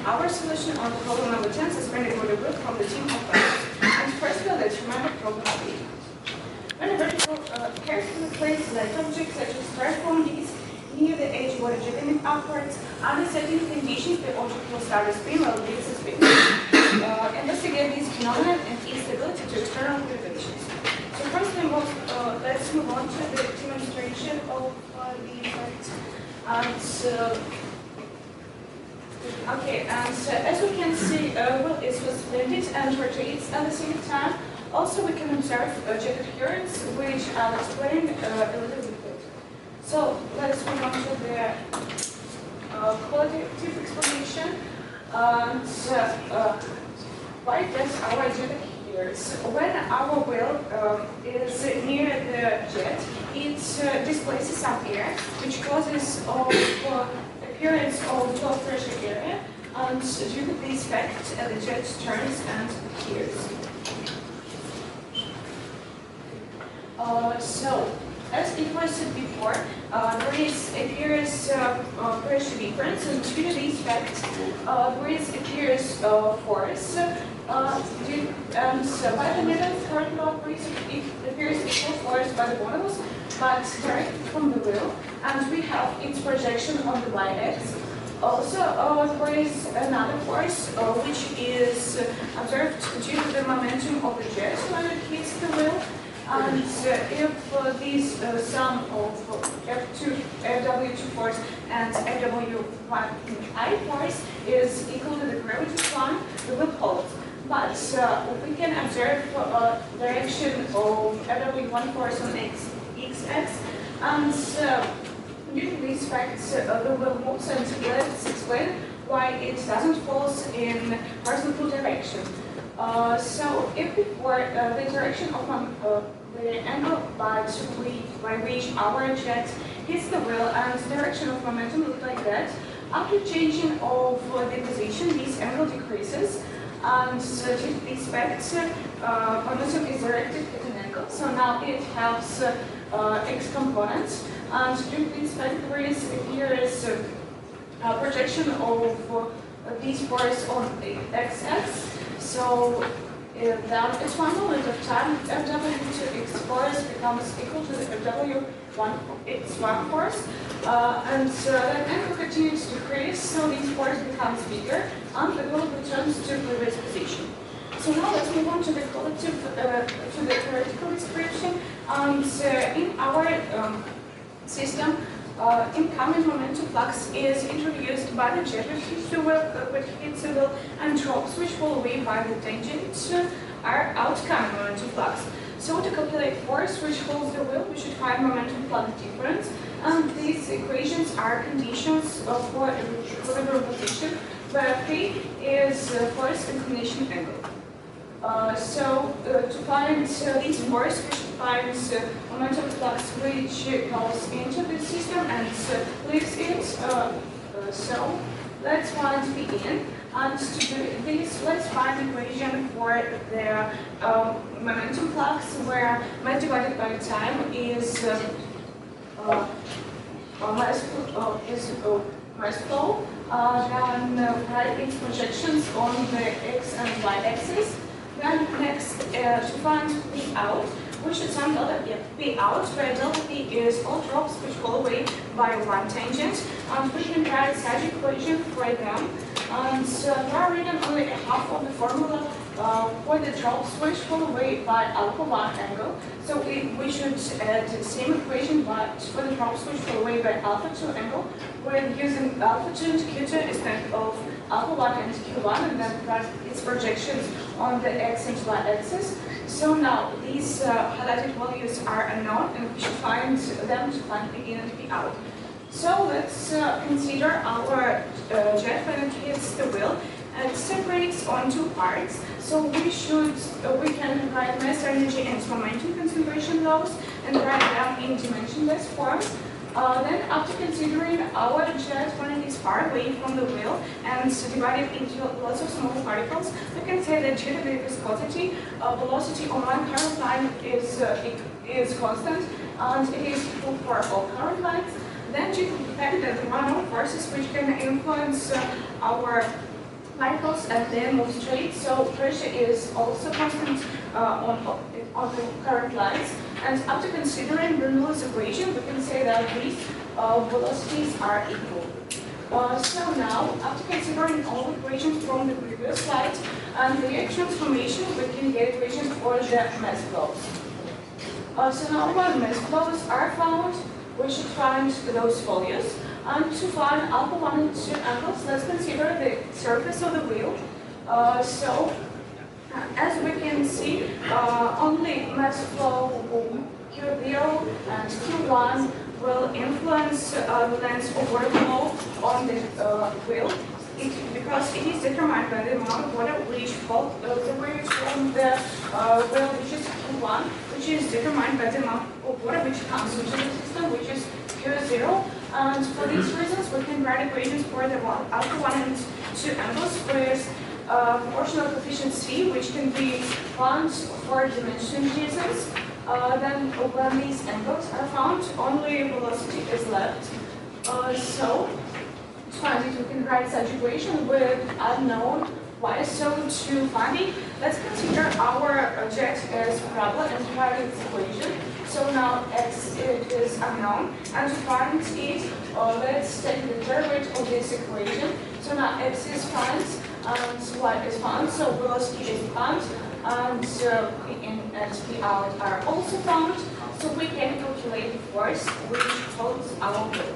Our solution on problem number 10 is spreading with a group from the team of players. And first, let's remember problem 3. When a vertical carefully placed light object such as transform is near the edge where it's moving upwards, under certain conditions the object will start to spin while it is spinning. Investigate these phenomena and its stability to external observations. So first, let's move on to the demonstration of the effect. And as we can see, well, it was splendid and rotates at the same time. Also, we can observe jet adherence, which I'll explain a little bit later. So let's move on to the qualitative explanation. Why does our jet adheres? When our wheel is near the jet, it displaces some air, which causes appearance of low pressure area, and due to this effect, the jet turns and adheres. So, as it was said before, there is appears pressure difference, and due to this effect, there is appears force. And by the middle third law, it appears equal force by the models, but directly from the wheel, and we have its projection on the y-axis. Also, there is another force which is observed due to the momentum of the jet when it hits the wheel. And if this sum of Fw2 force and Fw1I force is equal to the gravity one, we will hold. But we can observe direction of Fw1 force on x-axis, and due to these facts, the wheel moves, and let's explain why it doesn't fall in horizontal direction. So if before the direction of the angle by which our jet hits the wheel and the direction of momentum look like that, after changing of the position, this angle decreases, and due to this fact, momentum is directed at an angle. So now it has x components, and due to this fact, there is projection of this force on the x-axis. So then at one moment of time, Fw2x force becomes equal to the Fw1x1 force, and then angle continues to decrease, so this force becomes bigger, and the wheel returns to previous position. So now let's move on to the collective, to the theoretical description. And in our system, incoming momentum flux is introduced by the jet which hits the wheel, and drops which fall away by the tangent are outcoming momentum flux. So to calculate force which holds the wheel, we should find momentum flux difference, and these equations are conditions for equilibrium position, where P is force inclination angle. To find this force, we should find momentum flux which goes into the system and leaves it. So let's find P in, and to do this, let's find the equation for the momentum flux, where mass divided by time is mass flow, then write its projections on the x and y axis. Then next, to find P out, we should sum delta P out, where delta P is all drops which fall away by one tangent, and we can write such equation for them. And we are reading only a half of the formula for the drops which fall away by alpha1 angle. So we should add the same equation, but for the drops which fall away by alpha2 angle, we're using alpha2 and q2 instead of alpha1 and q1, and then write its projections on the x and y axis. So now these highlighted values are unknown, and we should find them to find P in and P out. So let's consider our jet when it hits the wheel. It separates on two parts. So we can write mass, energy, and momentum conservation laws and write them in dimensionless forms. Then, after considering our jet when it is far away from the wheel and divided into lots of small particles, we can say that due to the viscosity, velocity on one current line is constant, and it is equal for all current lines. Then, due to the fact that there are no forces which can influence our particles and then move straight, so pressure is also constant on the current lines. And after considering Bernoulli's equation, we can say that these velocities are equal. So now, after considering all equations from the previous slide and the transformation, we can get equations for the mass flows. So now when mass flows are found, we should find those values. And to find alpha 1 and 2 angles, let's consider the surface of the wheel. As we can see, only mass flow Q0 and Q1 will influence the length of water flow on the wheel, because it is determined by the amount of water which falls from the wheel, which is Q1, which is determined by the amount of water which comes into the system, which is Q0. And for these reasons, we can write equations for the alpha 1 and 2 angles with proportional coefficient C, which can be found for dimension reasons. Then when these angles are found, only velocity is left. So to find it, we can write such equation with unknown y. So to find it, let's consider our jet as parabola and write its equation. So now x is unknown, and to find it, let's take the derivative of this equation. So now x is found and y is found, so velocity is found, and P in and P out are also found. So we can calculate the force which holds our wheel.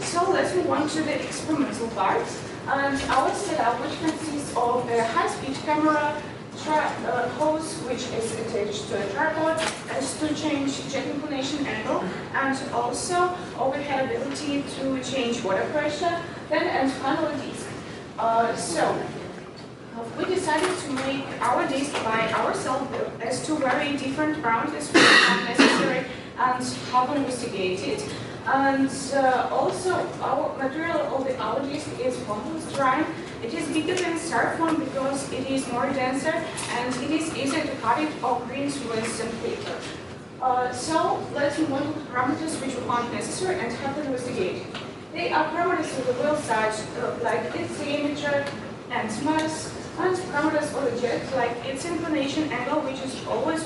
So let's move on to the experimental part. And our setup, which consists of a high-speed camera, hose which is attached to a tripod as to change jet inclination angle, and also overhead ability to change water pressure, then and finally disc. We decided to make our disc by ourselves as to very different parameters which are necessary and have investigated. And also our material of our disc is polystyrene. It is bigger than styrofoam because it is more denser and it is easier to cut it or print with sandpaper. So let's move on to the parameters which we found necessary and have to investigate. They are parameters of the wheel such like its diameter and mass, and parameters of the jet like its inclination angle, which is always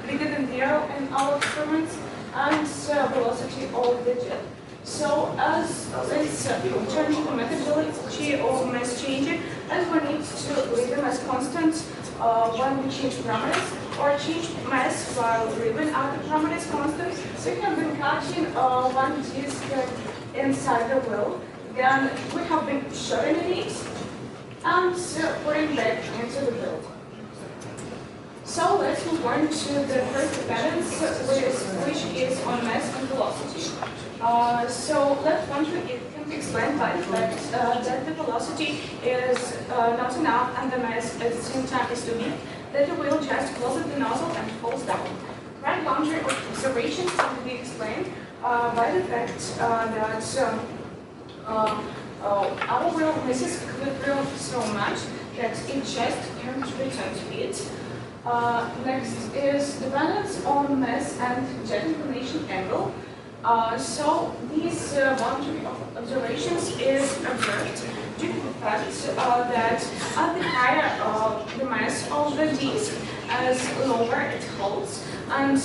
bigger than 0 in our experiments, and velocity of the jet. So as let's turn to the methodology of mass changing, as we need to leave them as constant when we change parameters, or change mass while leaving other parameters constant. So we have been cutting one disc inside the wheel, then we have been shortening it and putting back into the wheel. So let's move on to the first dependence, which is on mass and velocity. So left boundary it can be explained by the fact that the velocity is not enough and the mass at the same time is too big, that the wheel just closes the nozzle and falls down. Right boundary of observations can be explained by the fact that our wheel misses equilibrium so much that it just can't return to it. Next is dependence on mass and jet inclination angle. So these boundary of observations is observed due to the fact that at the higher the mass of the disc, as lower it holds, and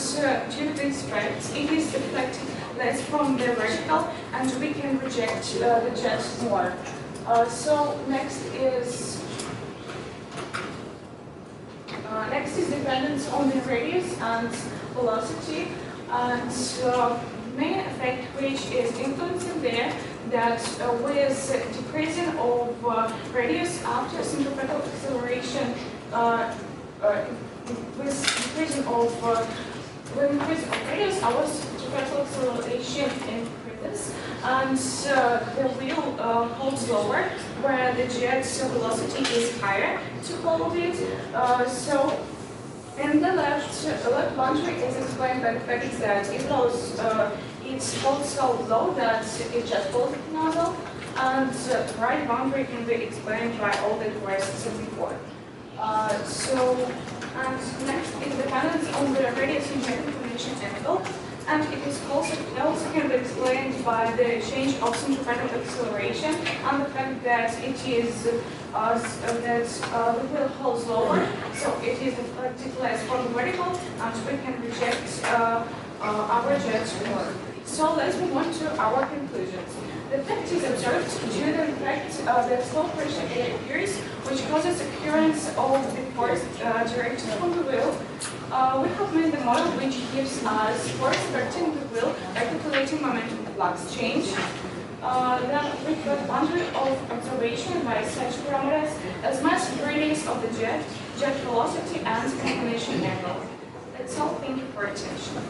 due to this fact it is deflected less from the vertical, and we can reject the jet more. So next is dependence on the radius and velocity, and main effect which is influencing there that with decreasing of radius after centripetal acceleration, with decreasing of radius, our centripetal acceleration increases, and the wheel holds lower, where the jet's velocity is higher to hold it. So in the left boundary is explained by the fact that it holds so low that it just holds the nozzle, and the right boundary can be explained by all the questions before. And next is dependence on the radius and jet inclination angle. and it is also can be explained by the change of centripetal acceleration and the fact that it is the wheel holds lower, so it is deflected less from the vertical, and we can reject our jet more. So let's move on to our conclusions. The effect is observed due to the fact that slow pressure air appears, which causes occurrence of the force directed from the wheel. We have made the model which gives us force acting the wheel by calculating momentum flux change. Then we got boundary of observation by such parameters as mass, radius of the jet velocity, and inclination angle. That's all. Thank you for your attention.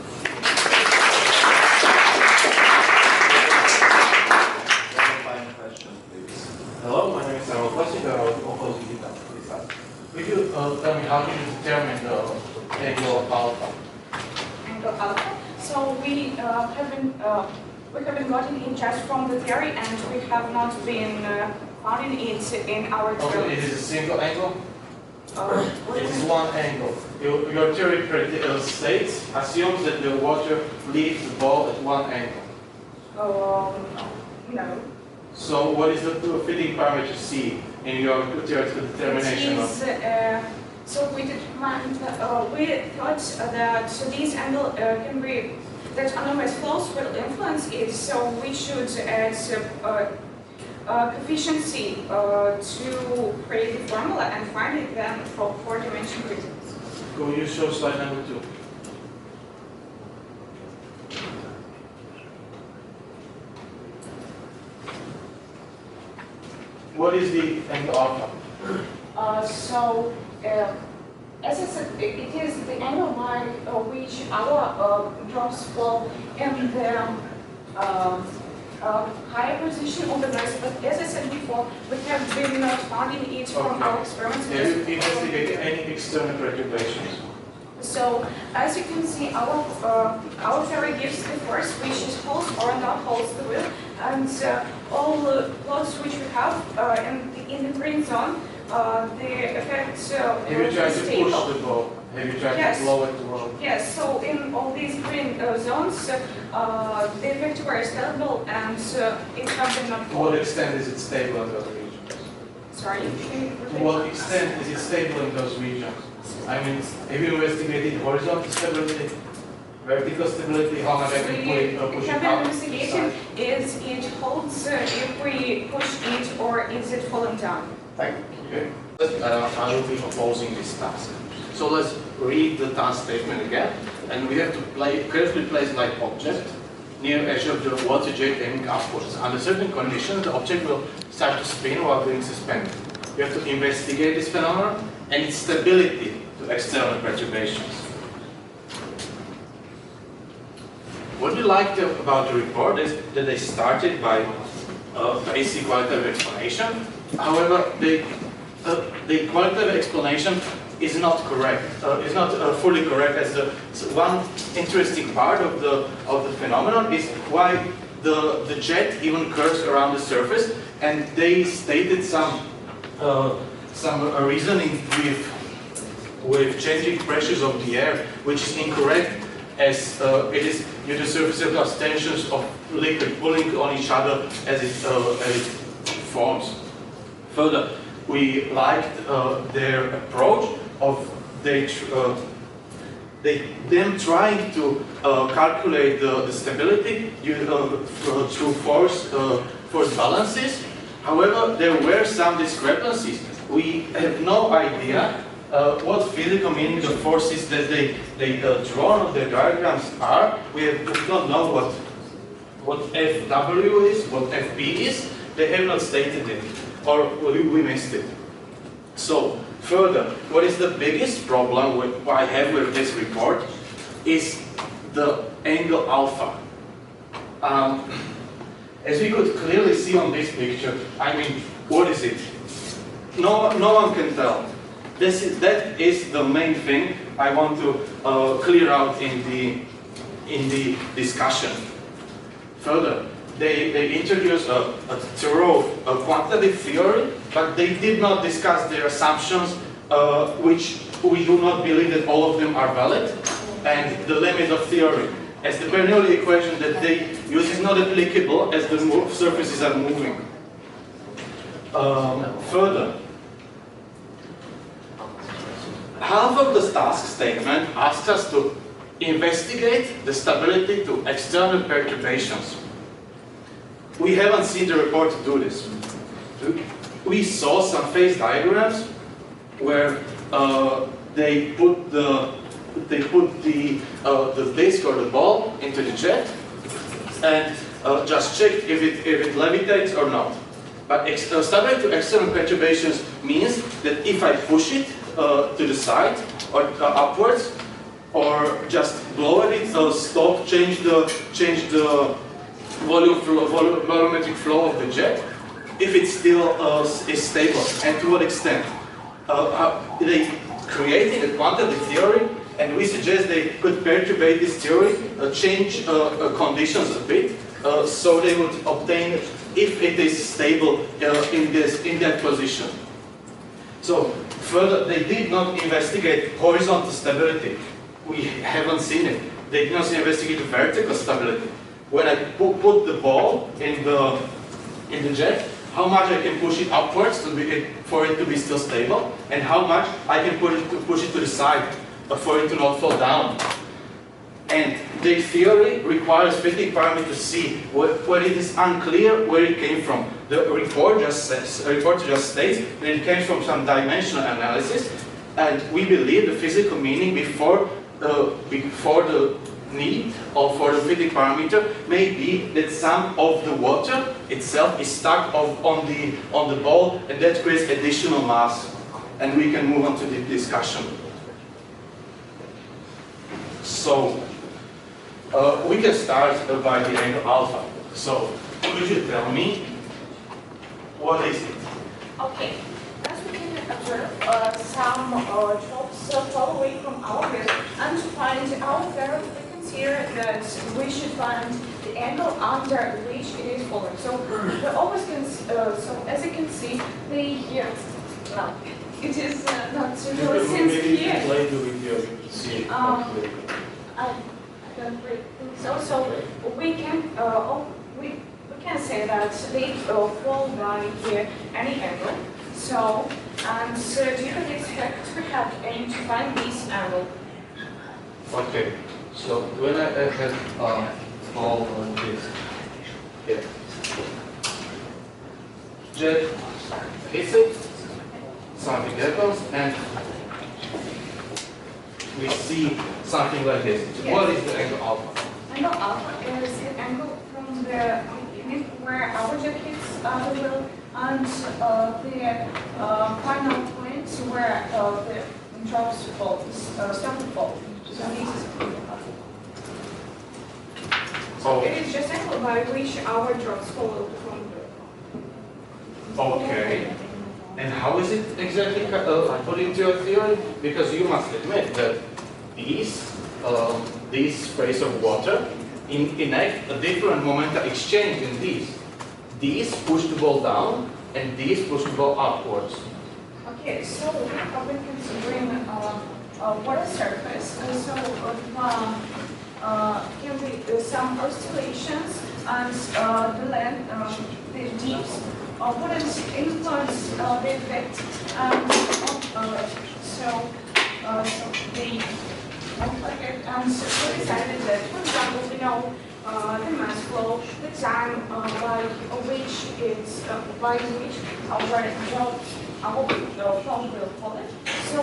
Hello, my name is R4S2. I was opposing this class. Could you tell me how do you determine the angle of alpha? Angle alpha. So we haven't gotten it just from the theory, and we have not been finding it in our theory. Okay, it is a single angle? What It is is one angle. Your theory states, assumes that the water leaves the ball at one angle. No. So what is the fitting parameter C in your theoretical determination? It is, so we determined, we thought that this angle can be, that anomalous flows will influence it, so we should add coefficient C to create the formula and find it then for four-dimension reasons. Can you show slide number 2? What is the angle alpha? As I said, it is the angle by which our drops fall in the higher position of the noise. But as I said before, we have been not finding it from our experiments. Have you investigated any external perturbations? So, as you can see, our theory gives the force which is holds or not holds the wheel, and all the flows which we have in the green zone, the effect have you tried to stable. push the ball? Have you tried Yes. to blow it to roll? Yes, so in all these green zones, the effect were stable, and it has been not To what extent is it stable in those regions? Sorry, can you To repeat? what extent is it stable in those regions? I mean, have you investigated horizontal stability, vertical stability, how much I can push We it have out? been investigating is it holds if we push it, or is it falling down? Thank Okay. you. I will be proposing this task. So let's read the task statement again, and we have to carefully place an object near edge of the water jet aiming upwards. Under certain conditions, the object will start to spin while being suspended. We have to investigate this phenomenon and its stability to external perturbations. What we liked about the report is that they started by a basic qualitative explanation. However, the qualitative explanation is not correct. Is not fully correct, as one interesting part of the phenomenon is why the jet even curves around the surface, and they stated some reasoning with changing pressures of the air, which is incorrect, as it is due to surface tensions of liquid pulling on each other as it forms. Further, we liked their approach of them trying to calculate the stability through force balances. However, there were some discrepancies. We have no idea what physical meaning the forces that they drawn on their diagrams are. We don't know what FW is, what FB is. They have not stated it, or we missed it. So, further, what is the biggest problem I have with this report is the angle alpha. As we could clearly see on this picture, I mean, what is it? No one can tell. That is the main thing I want to clear out in the discussion. Further, they introduced a thorough quantitative theory, but they did not discuss their assumptions, which we do not believe that all of them are valid, and the limit of theory. as the Bernoulli equation that they use is not applicable as the surfaces are moving. Further, half of the task statement asks us to investigate the stability to external perturbations. We haven't seen the report to do this. We saw some phase diagrams where they put the disc or the ball into the jet and just checked if it levitates or not. But stability to external perturbations means that if I push it to the side or upwards, or just lower it, stop, change the volumetric flow of the jet, if it still is stable, and to what extent. They created a quantity theory, and we suggest they could perturbate this theory, change conditions a bit, so they would obtain if it is stable in that position. So further, they did not investigate horizontal stability. We haven't seen it. They did not investigate vertical stability. When I put the ball in the jet, how much I can push it upwards for it to be still stable, and how much I can push it to the side for it to not fall down. And the theory requires fitting parameter C, where it is unclear where it came from. The report just states that it came from some dimensional analysis, and we believe the physical meaning before the need or for the fitting parameter may be that some of the water itself is stuck on the ball, and that creates additional mass. And we can move on to the discussion. So we can start by the angle alpha. So could you tell me what is it? Okay. As we can observe, some drops fall away from our bed, and to find our ferrite, we consider that we should find the angle under which it is falling. So we always can. So as you can see, it is not usually since here. I don't really think so. So we can say that they fall by any angle. So, and do you expect to have aim to find this angle? Okay, so when I have ball on this, here, jet hits it, something happens, and we see something like this. Yes. What is the angle alpha? Angle alpha is the angle from the unit where our jet hits the wheel and the final point where the drops fall, start to fall. So this is So it is just angle by which our drops fall from the. okay. And how is it exactly put into your theory? Because you must admit that these sprays of water enact a different momentum exchange in these. These push the ball down, and these push the ball upwards. Okay, so we have been considering water surface, and so can be some oscillations and the length, the deeps wouldn't influence the effect, and so they won't like it. And so we decided that, for example, we know the mass flow, the time by which our flow will fall. So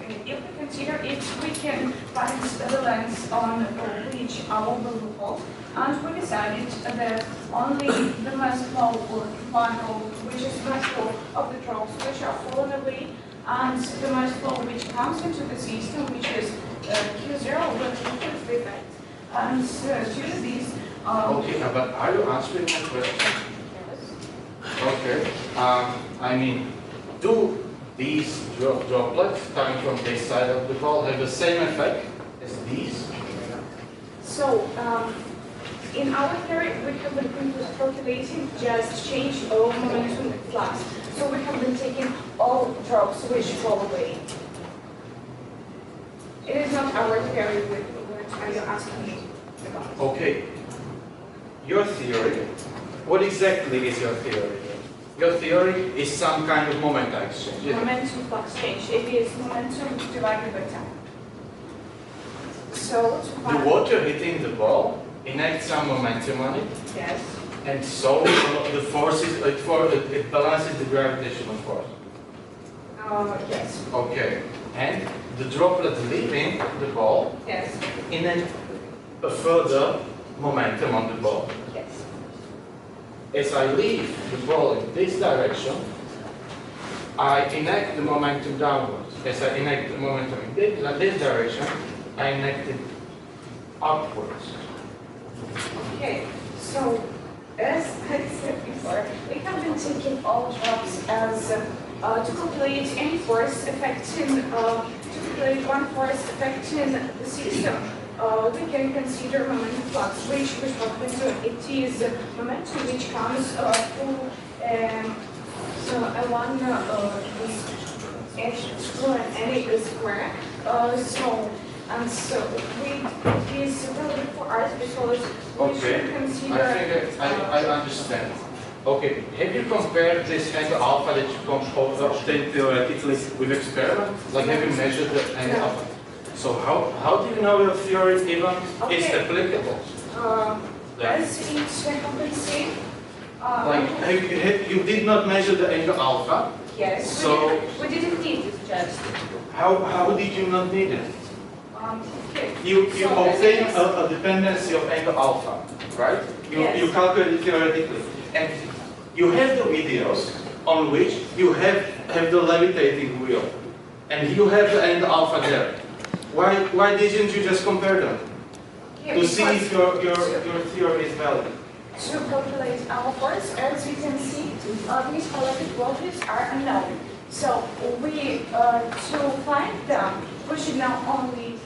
if we consider it, we can find the length on which our will fall. And we decided that only the mass flow will follow, which is mass flow of the drops which are falling away, and the mass flow which comes into the system, which is Q0, will increase the effect. And due to this, Okay, but are you answering my question? Okay. I mean, do these droplets coming from this side of the ball have the same effect as these? so in our theory, we have been calculating just change of momentum flux. So we have been taking all drops which fall away. It is not our theory, which are you asking me? about. Okay. Your theory, what exactly is your theory? Your theory is some kind of momentum exchange. Isn't it? Momentum flux change. It is momentum divided by time. So to The find water hitting the ball enacts some momentum on it, yes, and so the force is, it balances the gravitational force. yes, Okay. And the droplet leaving the ball yes, enact a further momentum on the ball. yes. As I leave the ball in this direction, I enact the momentum downwards. As I enact the momentum in this direction, I enact it upwards. Okay, so as I said before, we have been taking all drops as to calculate any force affecting, to calculate one force affecting the system. We can consider momentum flux, which we're talking to. It is momentum which comes through so one is h square and a square. So it is relevant for us because we should consider. I understand. Okay, have you compared this angle alpha that you obtained theoretically with experiment? Like, have you measured the angle No. alpha? So how do you know your theory even is Okay. applicable? As it compensates. You did not measure the angle alpha. Yes, So- we didn't need it just. How did you not need it? Okay. You So obtain as it a dependency of angle alpha, right? Yes. You calculate it theoretically. And you have the videos on which you have the levitating wheel. And you have the angle alpha there. Why didn't you just compare them? Okay, To see if because your theory is valid. to calculate our force, as you can see, these electric voltages are unknown. So we, to find them, we should know only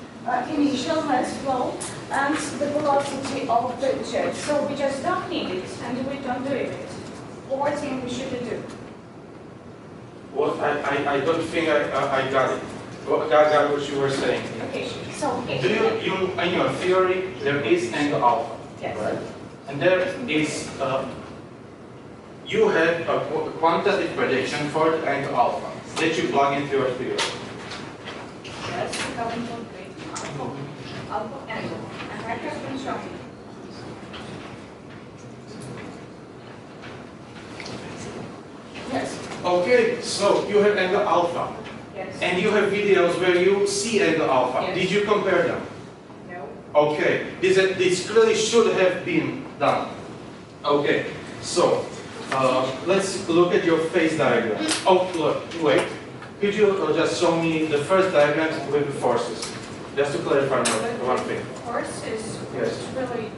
initial mass flow and the velocity of the jet. So we just don't need it, and we don't do it. What thing we should do? What I don't think I got it. I got what you were saying. Okay, so Do you in your theory there is angle alpha, yes, right? And there is you have a quantitative prediction for the angle alpha that you plug into your theory. yes, we have to calculate alpha angle, and I have been shown. Yes, Okay, so you have angle alpha, yes, and you have videos where you see angle alpha. Yes. Did you compare them? no, Okay, this clearly should have been done. Okay, so let's look at your phase diagram. Oh, look, wait. Could you just show me the first diagram with the forces? Just to clarify one thing. force is Yes. really,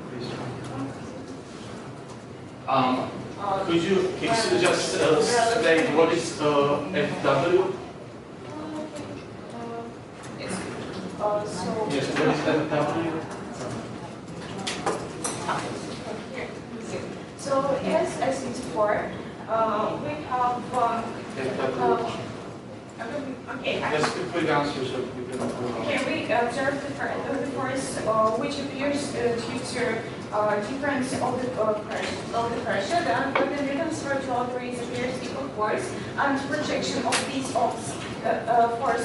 Please. Could you just state what is FW? it's, so. Yes, what is FW? Here, so as I said before, we have, FW. okay, Just a quick answer so we can move on. okay, we observe the force which appears due to difference of the pressure, then when the Newton's virtual degrees appears equal force, and projection of these force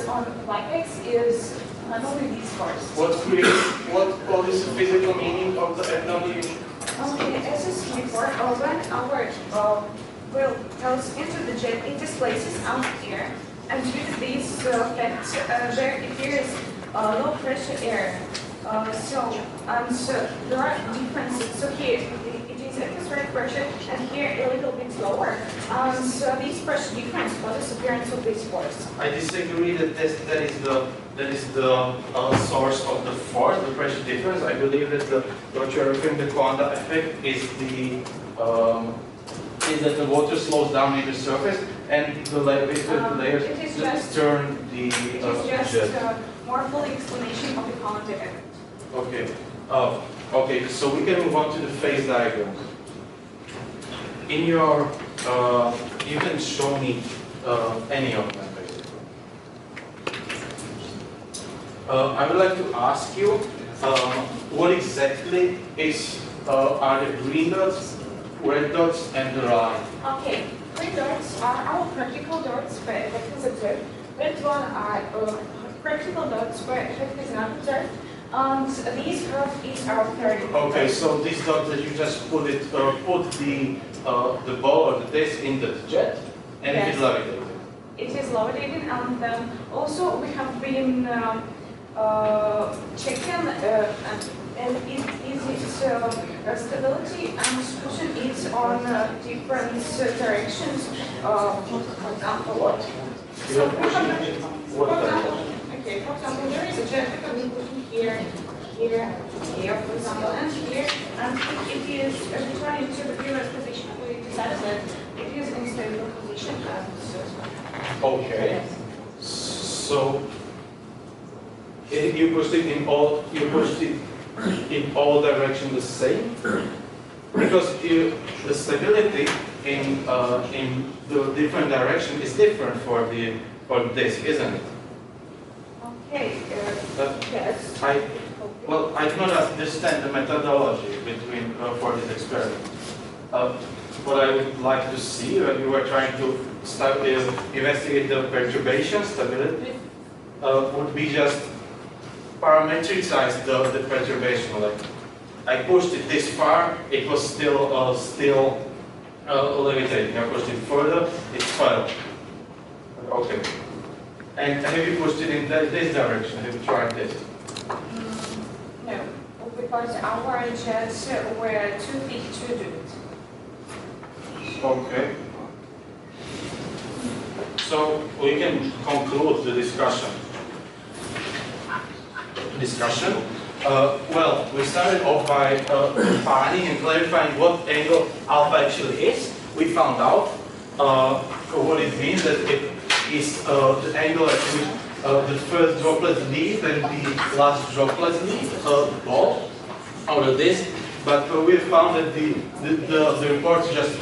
on like x is only this force. What is the physical meaning of the FW? Okay, as I said before, when our wheel goes into the jet, it displaces out here, and due to this effect, there appears low pressure air. So there are differences. So here it is atmospheric pressure, and here a little bit lower. So this pressure difference causes appearance of this force. I disagree that that is the source of the force, the pressure difference. I believe that what you're referring to the quanta effect is that the water slows down in the surface and the layers it is just- turn the It is jet. just more full explanation of the quantum effect. Okay. Okay. So we can move on to the phase diagram. In your, you can show me any of them basically. I would like to ask you what exactly are the green dots, red dots, and the line? Okay, green dots are our practical dots where effect is observed. Red one are practical dots where effect is not observed. And these curve is our third. Okay, so these dots that you just put the ball or the disc in the jet, and Yes. it is levitated. It is levitated, and also we have been checking and its stability and distribution is on different directions. For example, what? So for example, okay, for example, there is a jet here, here, here, for example, and here, and it is returning to the previous position. We decided that it is in stable position. Okay. So you pushed it in all directions the same, because the stability in the different direction is different for the disc, isn't it? Okay. Yes. Well, I do not understand the methodology between for this experiment. What I would like to see when you were trying to investigate the perturbation stability would be just parametricize the perturbation. Like I pushed it this far, it was still levitating. I pushed it further, it fell. Okay. And have you pushed it in this direction? Have you tried this? No, because our jets were too big to do it. Okay. So we can conclude the discussion. Well, we started off by defining and clarifying what angle alpha actually is. We found out what it means, that it is the angle at which the first droplet leave and the last droplet leave the ball out of this. But we found that the report is just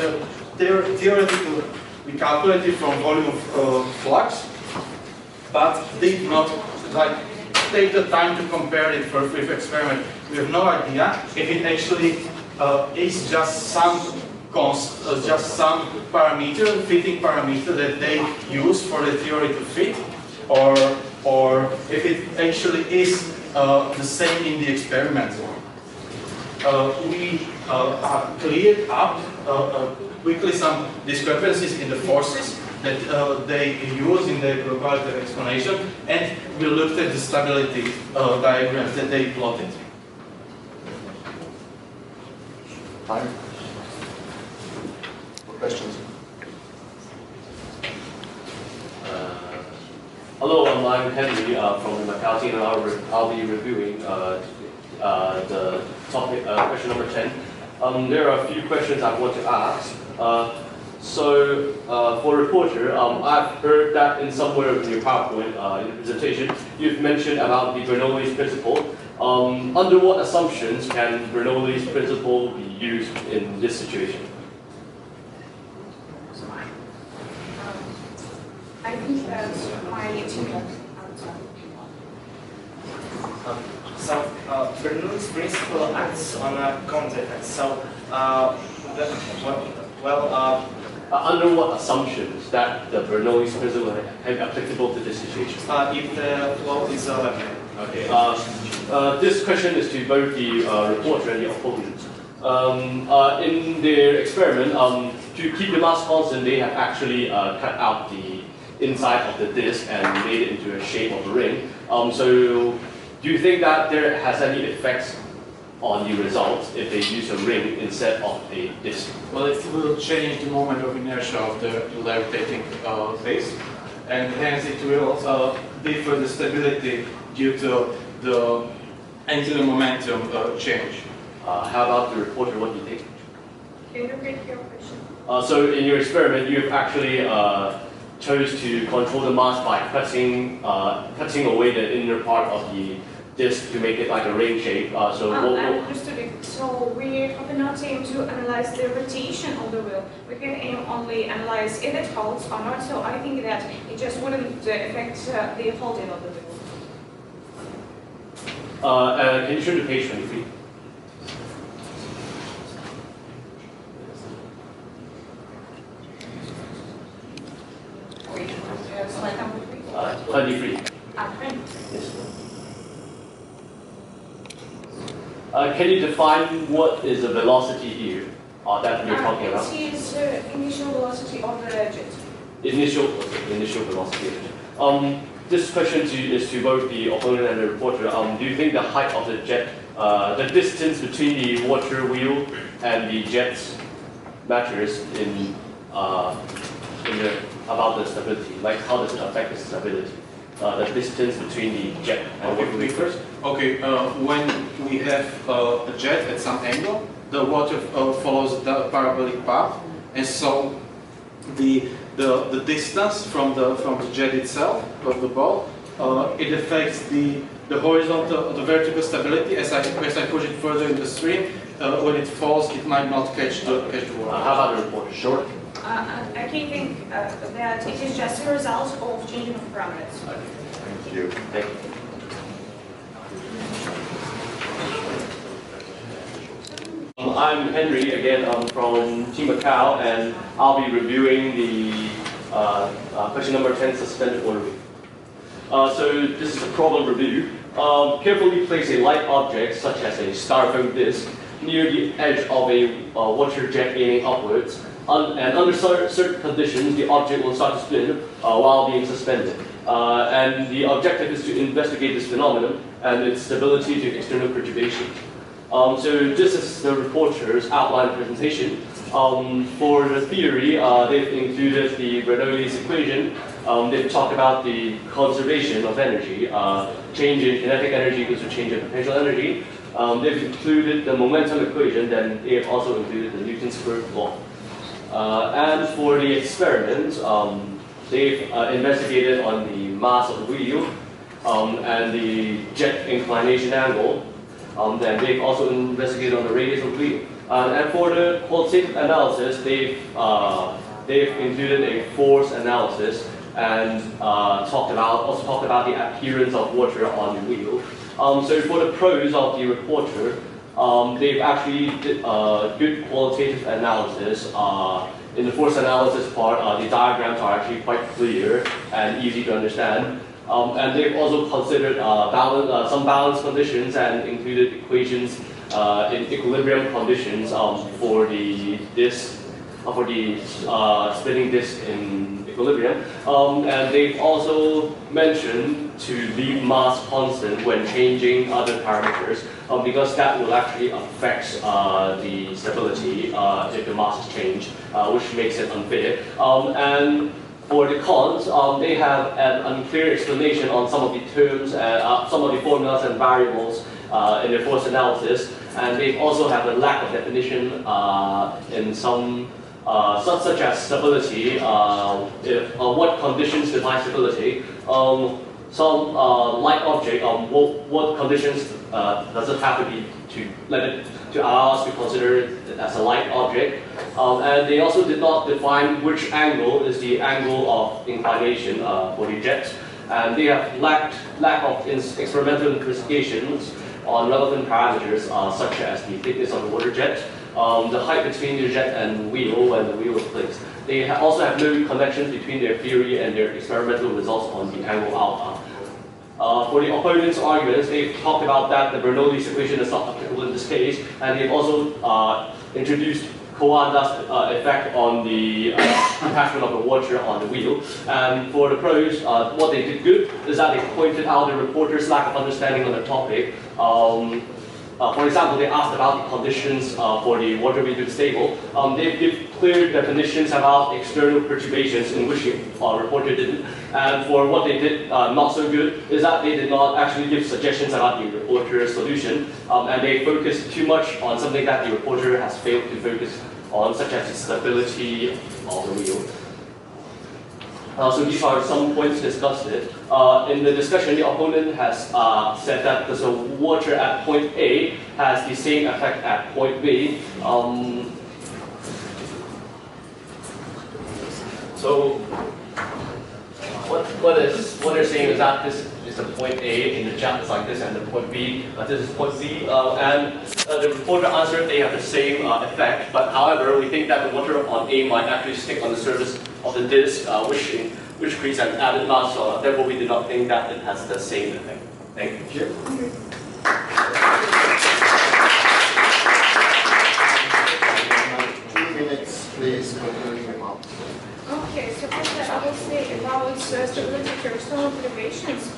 theoretical. We calculated from volume of flux, but did not take the time to compare it for a brief experiment. We have no idea if it actually is just some parameter, fitting parameter that they use for the theory to fit, or if it actually is the same in the experiment. We cleared up quickly some discrepancies in the forces that they use in the qualitative explanation, and we looked at the stability diagrams that they plotted. Time? Questions? Hello, I'm Henry from the accounting, and I'll be reviewing the topic, question number 10. There are a few questions I want to ask. For reporter, I've heard that in somewhere in your PowerPoint in the presentation, you've mentioned about the Bernoulli's principle. Under what assumptions can Bernoulli's principle be used in this situation? I think that's my team. Bernoulli's principle acts on a context. Under what assumptions that the Bernoulli's principle can be applicable to this situation? If the flow is level. Okay. This question is to both the reporter and the opponent. In their experiment, to keep the mass constant, they have actually cut out the inside of the disk and made it into a shape of a ring. So, do you think that there has any effects on the results if they use a ring instead of a disk? Well, it will change the moment of inertia of the levitating phase, and hence it will differ the stability due to the angular momentum change. How about the reporter? What do you think? Can you repeat your question? So in your experiment, you've actually chose to control the mass by cutting away the inner part of the disk to make it like a ring shape. I understood it. So we have not aimed to analyze the rotation of the wheel. We can aim only analyze if it holds or not. So I think that it just wouldn't affect the holding of the wheel. And can you turn to page 23? Slide number 3. 23. 20. Yes. Can you define what is the velocity here that we're talking about? It is initial velocity of the jet. Initial velocity. This question is to both the opponent and the reporter. Do you think the height of the jet, the distance between the water wheel and the jet matters in about the stability? Like, how does it affect the stability? The distance between the jet and water wheel first. Okay, when we have a jet at some angle, the water follows the parabolic path, and so the distance from the jet itself, of the ball, it affects the horizontal, the vertical stability. As I push it further in the stream, when it falls, it might not catch the water. How about the reporter? Short. I can think that it is just a result of changing of parameters. Thank you. Thank you. I'm Henry again. I'm from Team Macau, and I'll be reviewing the question number 10, suspended water wheel. So this is a problem review. Carefully place a light object, such as a styrofoam disc, near the edge of a water jet aiming upwards. And under certain conditions, the object will start to spin while being suspended. And the objective is to investigate this phenomenon and its stability to external perturbation. So this is the reporter's outline presentation. For the theory, they've included the Bernoulli's equation. They've talked about the conservation of energy, change in kinetic energy equals to change in potential energy. They've included the momentum equation, then they've also included the Newton's first law. And for the experiment, they've investigated on the mass of the wheel and the jet inclination angle. Then they've also investigated on the radius of the wheel. And for the qualitative analysis, they've included a force analysis and also talked about the appearance of water on the wheel. So for the pros of the reporter, they've actually did good qualitative analysis. In the force analysis part, the diagrams are actually quite clear and easy to understand. And they've also considered some balance conditions and included equations in equilibrium conditions for the spinning disk in equilibrium. And they've also mentioned to leave mass constant when changing other parameters, because that will actually affect the stability if the mass is changed, which makes it unfair. And for the cons, they have an unclear explanation on some of the terms, some of the formulas and variables in their force analysis, and they also have a lack of definition in some, such as stability, what conditions define stability. Some light object, what conditions does it have to be to allow us to consider it as a light object? And they also did not define which angle is the angle of inclination for the jet. And they have lack of experimental investigations on relevant parameters such as the thickness of the water jet, the height between the jet and the wheel when the wheel is placed. They also have no connections between their theory and their experimental results on the angle alpha. For the opponent's arguments, they've talked about that the Bernoulli's equation is not applicable in this case, and they've also introduced Coanda's effect on the attachment of the water on the wheel. And for the pros, what they did good is that they pointed out the reporter's lack of understanding on the topic. For example, they asked about the conditions for the water wheel to be stable. They give clear definitions about external perturbations, in which the reporter didn't. And for what they did not so good is that they did not actually give suggestions about the reporter's solution, and they focused too much on something that the reporter has failed to focus on, such as the stability of the wheel. So these are some points discussed. In the discussion, the opponent has said that the water at point A has the same effect at point B. So what they're saying is that the point A in the jet is like this, and the point B, this is point C. And the reporter answered they have the same effect, but however, we think that the water on A might actually stick on the surface of the disk, which creates an added mass. Therefore, we do not think that it has the same effect. Thank you. 2 minutes, please, concluding remarks. Okay, so first I will say about stability to external observations.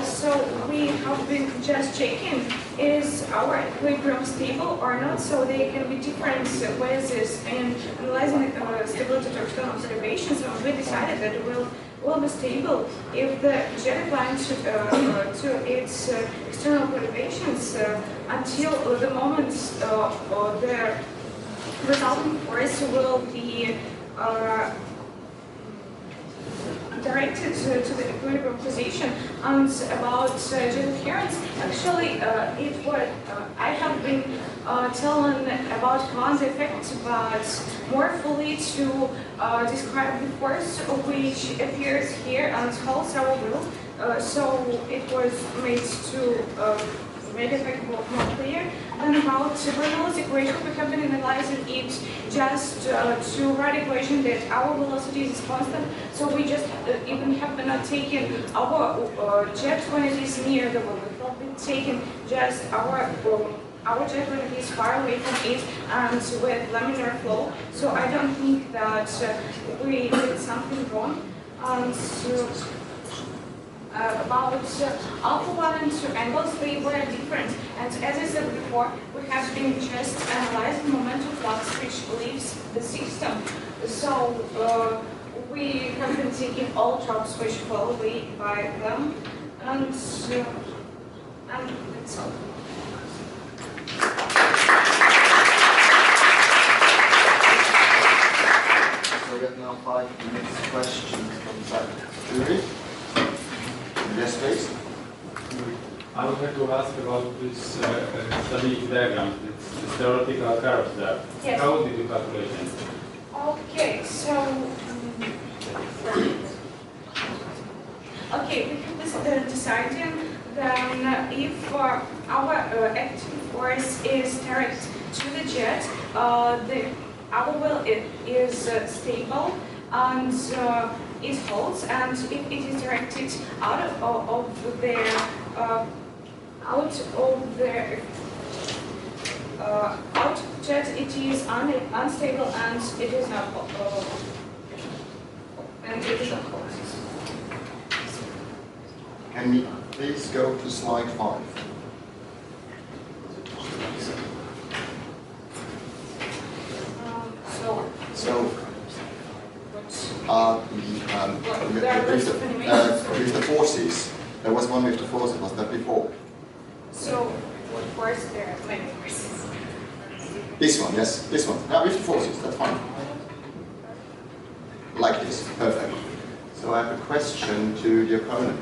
So we have been just checking, is our equilibrium stable or not? So there can be different ways in analyzing stability to external observations. And we decided that it will be stable if the jet applied to its external observations until the moment the resulting force will be directed to the equilibrium position. And about jet adherence, actually I have been telling about quantum effect, but more fully to describe the force which appears here and holds our will. So it was made to make the effect more clear. And about Bernoulli's equation, we have been analyzing it just to write equation that our velocity is constant. So we just even have not taken our jet when it is near the wall. We have been taking just our jet when it is far away from it and with laminar flow. So I don't think that we did something wrong. And about alpha 1 and 2 angles, they were different. And as I said before, we have been just analyzing momentum flux which leaves the system. So we have been taking all drops which fall away by them. And that's all. So we have now 5 minutes questions from the jury. Yes, please. I would like to ask about this stability diagram, this theoretical curves there. Yes. How did you calculate it? Okay, so okay, we have decided then if our active force is direct to the jet, our will is stable and it holds, and if it is directed out of the out jet, it is unstable and it is not Can we please go to slide 5? So, with the forces, there was one with the forces, was that before? So, what force? There are many forces. This one, yes, this one. Now with the forces, that's fine. Like this, perfect. So I have a question to the opponent.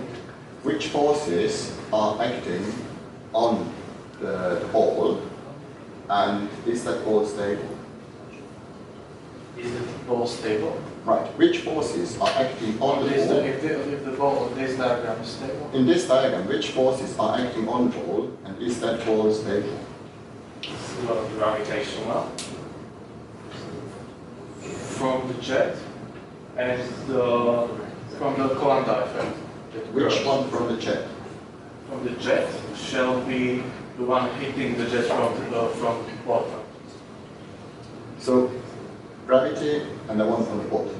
Which forces are acting on the ball, and is that ball stable? Is the ball stable? Right. Which forces are acting on the ball? If the ball, this diagram is stable. In this diagram, which forces are acting on the ball, and is that ball stable? A lot of gravitational from the jet and from the Coulomb effect. Which one from the jet? From the jet shall be the one hitting the jet from the bottom. So gravity and the one from the bottom.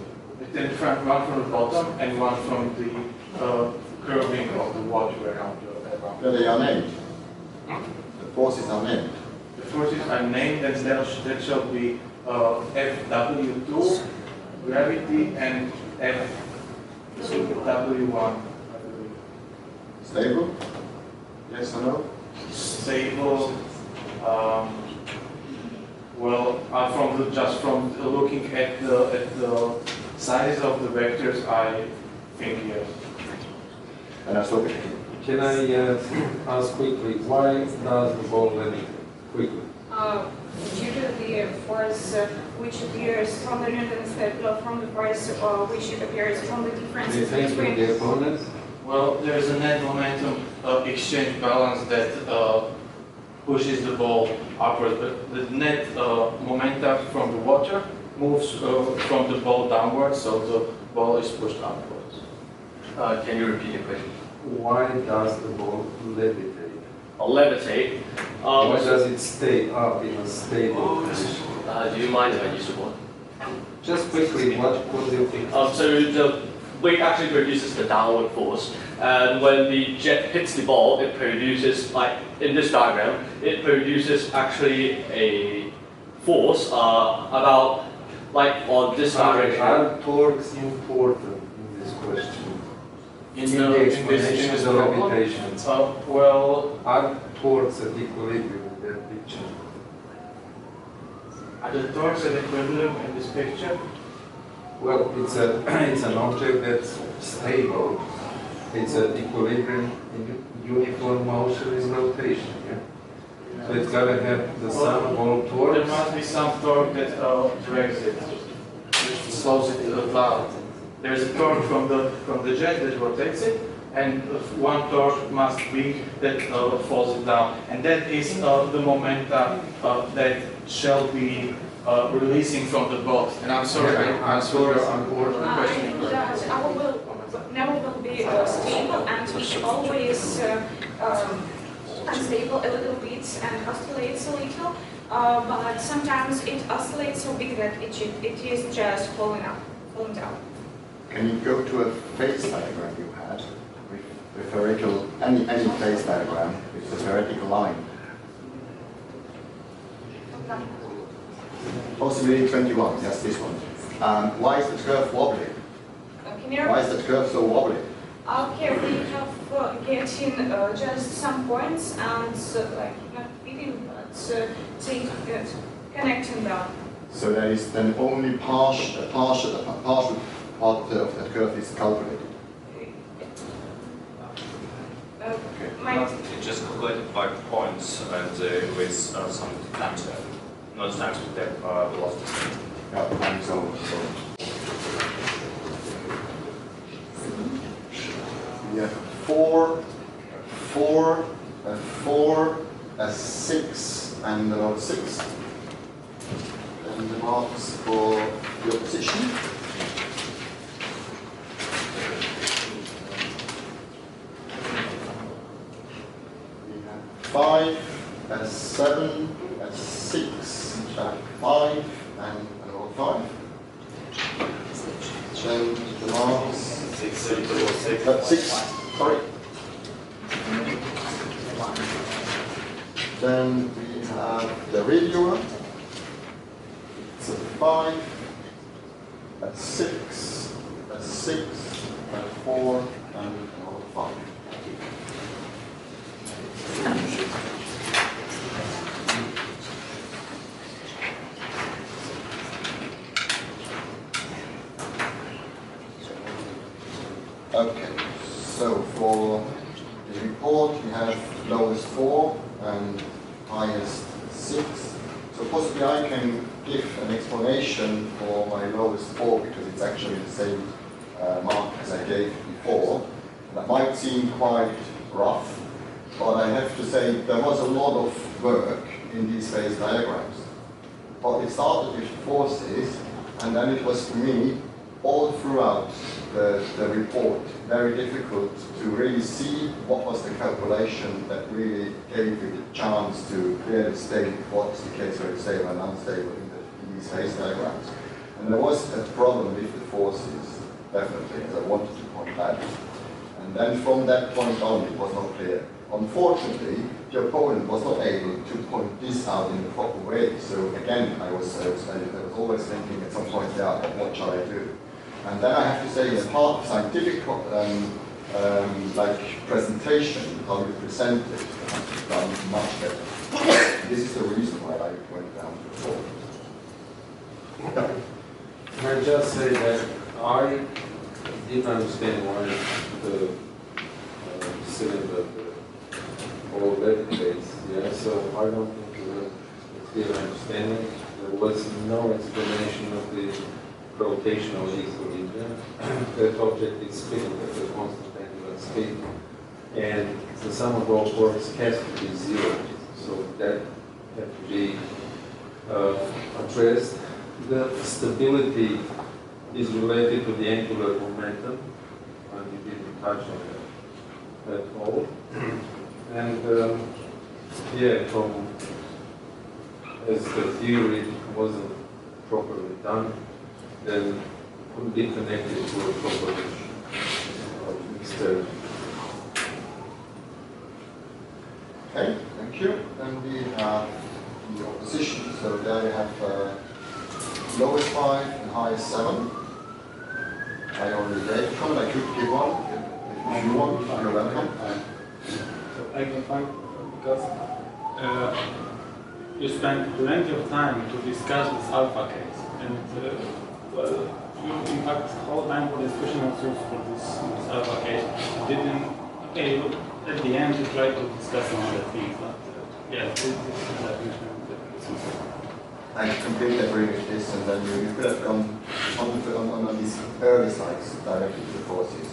Then one from the bottom and one from the curving of the water around No, they are named. The forces are named. The forces are named, and that shall be FW2, gravity, and FW1. Stable? Yes or no? Stable. Well, just from looking at the sizes of the vectors, I think yes. And I stop it. Can I ask quickly, why does the ball land quickly? Due to the force which appears from the Newton step, from the force which appears from the difference Do you think between. the opponent Well, there is a net momentum exchange balance that pushes the ball upwards, but the net momentum from the water moves from the ball downwards, so the ball is pushed upwards. Can you repeat your question? Why does the ball levitate? Or levitate. Why does it stay up in a stable position? Do you mind if I use the word? Just quickly, what do you think? So the weight actually produces the downward force, and when the jet hits the ball, it produces, like in this diagram, it produces actually a force about, like on this direction. Are torques important in this question? In the explanation this of the problem? levitation. Well, Are torques at equilibrium in that picture? are the torques at equilibrium in this picture? Well, it's an object that's stable. It's at equilibrium in uniform motion in rotation. Yeah? So it's got to have the sum of all There torques. must be some torque that drags it, which slows it down. There is a torque from the jet that rotates it, and one torque must be that falls it down. And that is the momentum that shall be releasing from the boat. And I'm sorry, I answered your important question. That our will never will be stable, and it always unstable a little bit and oscillates a little. But sometimes it oscillates so big that it is just falling down. Can you go to a phase diagram you had with theoretical, any phase diagram with the theoretical line? Possibly 21, yes, this one. Why is the curve wobbly? Why is the curve so wobbly? Okay, we have getting just some points and like not fitting, but connecting them. So there is then only partial part of that curve is calculated. It just calculated by points and with some time step, not time step velocity. Yeah, and so. We have 4, 6, and another 6. And the marks for the opposition. We have 5, 7, 6, 5, and another 5. Then the marks. 6, sorry. Then we have the reviewer. It's a 5, a 6, a 6, a 4, and another 5. Okay, so for the report we have lowest 4 and highest 6. So possibly I can give an explanation for my lowest 4 because it's actually the same mark as I gave before. That might seem quite rough, but I have to say there was a lot of work in these phase diagrams. But it started with forces, and then it was for me all throughout the report very difficult to really see what was the calculation that really gave you the chance to clearly state what's the case where it's stable and unstable in these phase diagrams. And there was a problem with the forces, definitely, as I wanted to point out. And then from that point on, it was not clear. Unfortunately, the opponent was not able to point this out in the proper way. So again, I was always thinking at some point, yeah, what shall I do? And then I have to say, as part of scientific presentation, how you present it, has done much better. This is the reason why I went down to 4. Can I just say that I didn't understand why the cylinder all levitates. Yeah, so I don't think there was a clear understanding. There was no explanation of the rotational equilibrium. That object is spinning at a constant angular speed. And the sum of all forces has to be 0. So that has to be addressed. The stability is related to the angular momentum, and we didn't touch on that at all. And yeah, as the theory wasn't properly done, then couldn't be connected to a proper external. Okay, thank you. Then we have the opposition. So there you have lowest 5 and highest 7. I already gave a comment. I could give one if you want. You're welcome. So I can find because you spent plenty of time to discuss this alpha case, and well, you in fact the whole time for discussion was used for this alpha case. You didn't. Okay, at the end you tried to discuss some other things, but yeah, this is the definition of the I completely agree with this, and then you could have gone on these early slides directly to the forces,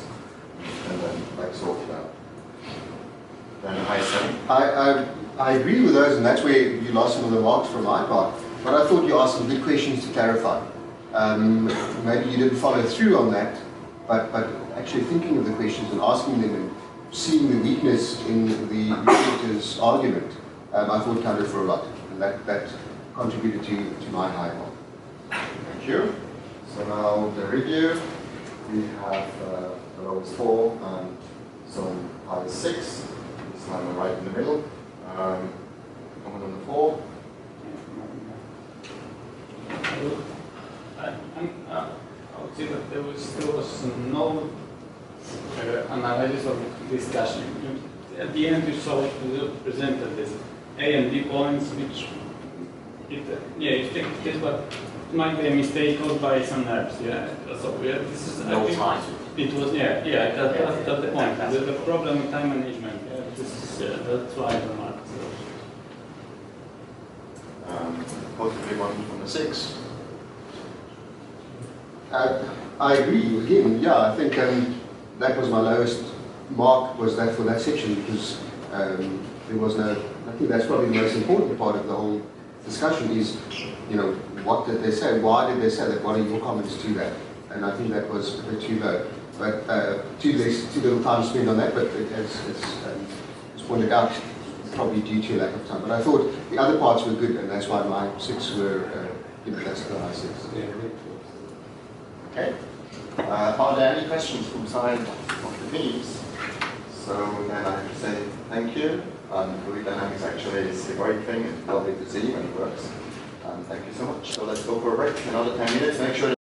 and then like sort it out. Then high 7. I agree with those, and that's where you lost some of the marks from my part. But I thought you asked some good questions to clarify. Maybe you didn't follow through on that, but actually thinking of the questions and asking them and seeing the weakness in the researcher's argument, I thought counted for a lot, and that contributed to my high mark. Thank you. So now the review. We have the lowest 4 and some highest 6. This time right in the middle. Comment on the 4. I would say that there was no analysis or discussion. At the end, you presented this A and B points, which you take this, but it might be a mistake caused by some nerves. Yeah. So this is No I think time. it was that's the point. The problem with time management. Yeah, this is that's why I remarked. Possibly one from the 6. I agree. Again, yeah, I think that was my lowest mark, was that for that section, because there was no, I think that's probably the most important part of the whole discussion is, you know, what did they say? Why did they say that? What are your comments to that? And I think that was a bit too low. But too little time spent on that, but as pointed out, probably due to lack of time. But I thought the other parts were good, and that's why my 6 were, that's the high 6. Yeah. Okay. Are there any questions from side of the teams? So then I have to say thank you. Fluid dynamics actually is a great thing. It's lovely to see when it works. Thank you so much. So let's go for a break. Another 10 minutes. Make sure